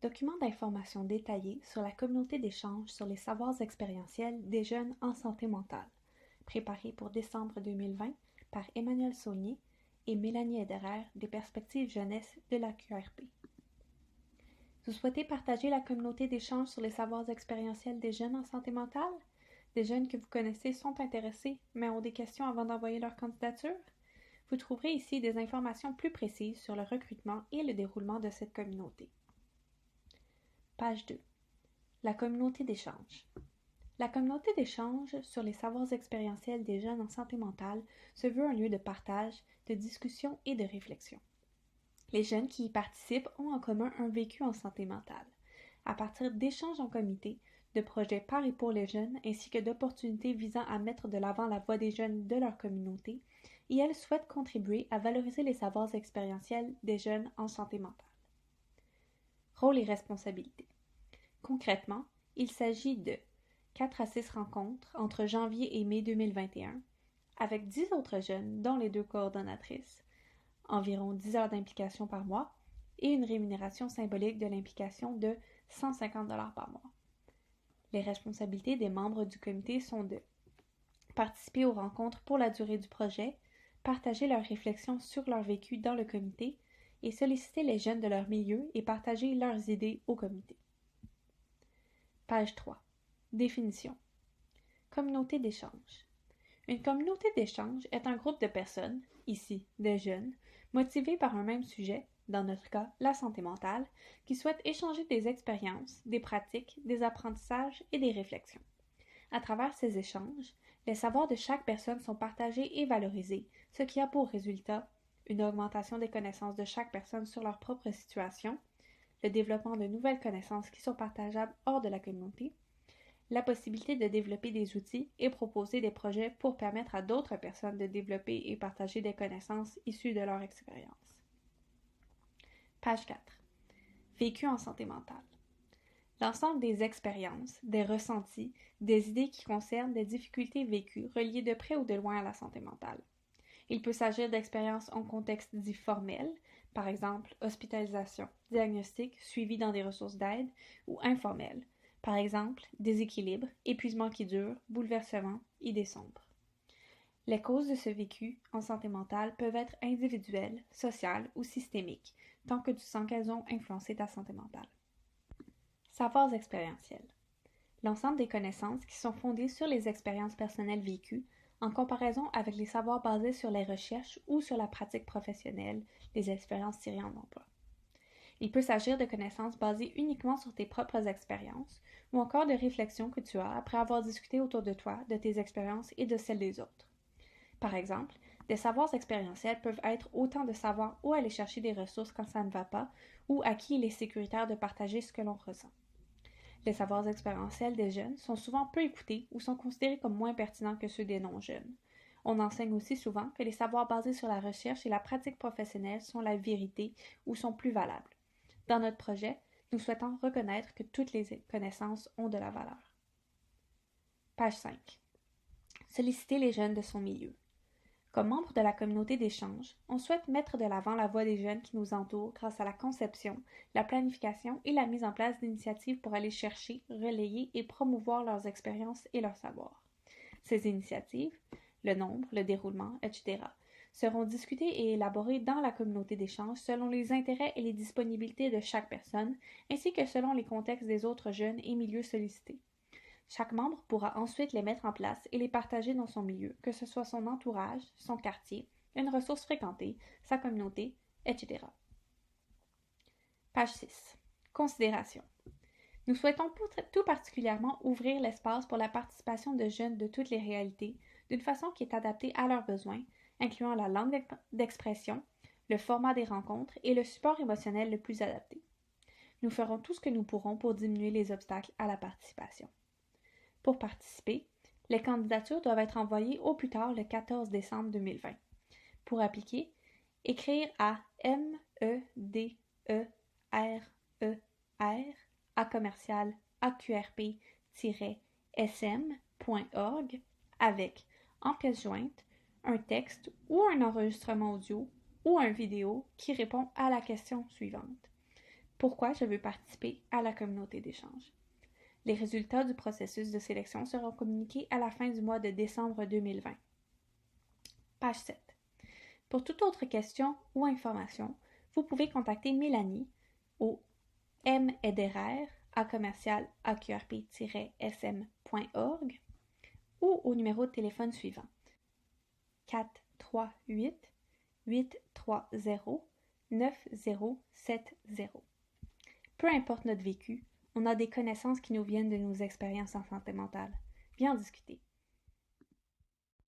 document d'information détaillé sur la communauté d'échange sur les savoirs expérientiels des jeunes en santé mentale, préparé pour décembre 2020 par Emmanuel Saulnier et Mélanie Ederer des Perspectives Jeunesse de la QRP. Vous souhaitez partager la communauté d'échange sur les savoirs expérientiels des jeunes en santé mentale? Des jeunes que vous connaissez sont intéressés, mais ont des questions avant d'envoyer leur candidature? Vous trouverez ici des informations plus précises sur le recrutement et le déroulement de cette communauté. Page 2. La communauté d'échange. La communauté d'échange sur les savoirs expérientiels des jeunes en santé mentale se veut un lieu de partage, de discussion et de réflexion. Les jeunes qui y participent ont en commun un vécu en santé mentale. À partir d'échanges en comité, de projets par et pour les jeunes, ainsi que d'opportunités visant à mettre de l'avant la voix des jeunes de leur communauté, et elles souhaitent contribuer à valoriser les savoirs expérientiels des jeunes en santé mentale. Rôle et responsabilités. Concrètement, il s'agit de 4 à 6 rencontres entre janvier et mai 2021 avec 10 autres jeunes, dont les 2 coordonnatrices, environ 10 heures d'implication par mois et une rémunération symbolique de l'implication de 150 $ par mois. Les responsabilités des membres du comité sont de participer aux rencontres pour la durée du projet, partager leurs réflexions sur leur vécu dans le comité et solliciter les jeunes de leur milieu et partager leurs idées au comité. Page 3. Définition. Communauté d'échange. Une communauté d'échange est un groupe de personnes, ici des jeunes, motivés par un même sujet, dans notre cas la santé mentale, qui souhaitent échanger des expériences, des pratiques, des apprentissages et des réflexions. À travers ces échanges, les savoirs de chaque personne sont partagés et valorisés, ce qui a pour résultat une augmentation des connaissances de chaque personne sur leur propre situation, le développement de nouvelles connaissances qui sont partageables hors de la communauté, la possibilité de développer des outils et proposer des projets pour permettre à d'autres personnes de développer et partager des connaissances issues de leur expérience. Page 4. Vécu en santé mentale. L'ensemble des expériences, des ressentis, des idées qui concernent des difficultés vécues reliées de près ou de loin à la santé mentale. Il peut s'agir d'expériences en contexte dit formel, par exemple hospitalisation, diagnostic, suivi dans des ressources d'aide, ou informel, par exemple déséquilibre, épuisement qui dure, bouleversement, idées sombres. Les causes de ce vécu en santé mentale peuvent être individuelles, sociales ou systémiques, tant que tu sens qu'elles ont influencé ta santé mentale. Savoirs expérientiels. L'ensemble des connaissances qui sont fondées sur les expériences personnelles vécues en comparaison avec les savoirs basés sur les recherches ou sur la pratique professionnelle, les expériences tirées en emploi. Il peut s'agir de connaissances basées uniquement sur tes propres expériences ou encore de réflexions que tu as après avoir discuté autour de toi, de tes expériences et de celles des autres. Par exemple, des savoirs expérientiels peuvent être autant de savoir où aller chercher des ressources quand ça ne va pas ou à qui il est sécuritaire de partager ce que l'on ressent. Les savoirs expérientiels des jeunes sont souvent peu écoutés ou sont considérés comme moins pertinents que ceux des non-jeunes. On enseigne aussi souvent que les savoirs basés sur la recherche et la pratique professionnelle sont la vérité ou sont plus valables. Dans notre projet, nous souhaitons reconnaître que toutes les connaissances ont de la valeur. Page 5. Solliciter les jeunes de son milieu. Comme membre de la communauté d'échange, on souhaite mettre de l'avant la voix des jeunes qui nous entourent grâce à la conception, la planification et la mise en place d'initiatives pour aller chercher, relayer et promouvoir leurs expériences et leurs savoirs. Ces initiatives, le nombre, le déroulement, etc., seront discutées et élaborées dans la communauté d'échange selon les intérêts et les disponibilités de chaque personne, ainsi que selon les contextes des autres jeunes et milieux sollicités. Chaque membre pourra ensuite les mettre en place et les partager dans son milieu, que ce soit son entourage, son quartier, une ressource fréquentée, sa communauté, etc. Page 6. Considération. Nous souhaitons tout particulièrement ouvrir l'espace pour la participation de jeunes de toutes les réalités, d'une façon qui est adaptée à leurs besoins, incluant la langue d'expression, le format des rencontres et le support émotionnel le plus adapté. Nous ferons tout ce que nous pourrons pour diminuer les obstacles à la participation. Pour participer, les candidatures doivent être envoyées au plus tard le 14 décembre 2020. Pour appliquer, écrire à mederer@aqrp-sm.org avec, en pièce jointe, un texte ou un enregistrement audio ou une vidéo qui répond à la question suivante. Pourquoi je veux participer à la communauté d'échange? Les résultats du processus de sélection seront communiqués à la fin du mois de décembre 2020. Page 7. Pour toute autre question ou information, vous pouvez contacter Mélanie au mederer@aqrp-sm.org ou au numéro de téléphone suivant 438-830-9070. Peu importe notre vécu, on a des connaissances qui nous viennent de nos expériences en santé mentale. Viens en discuter.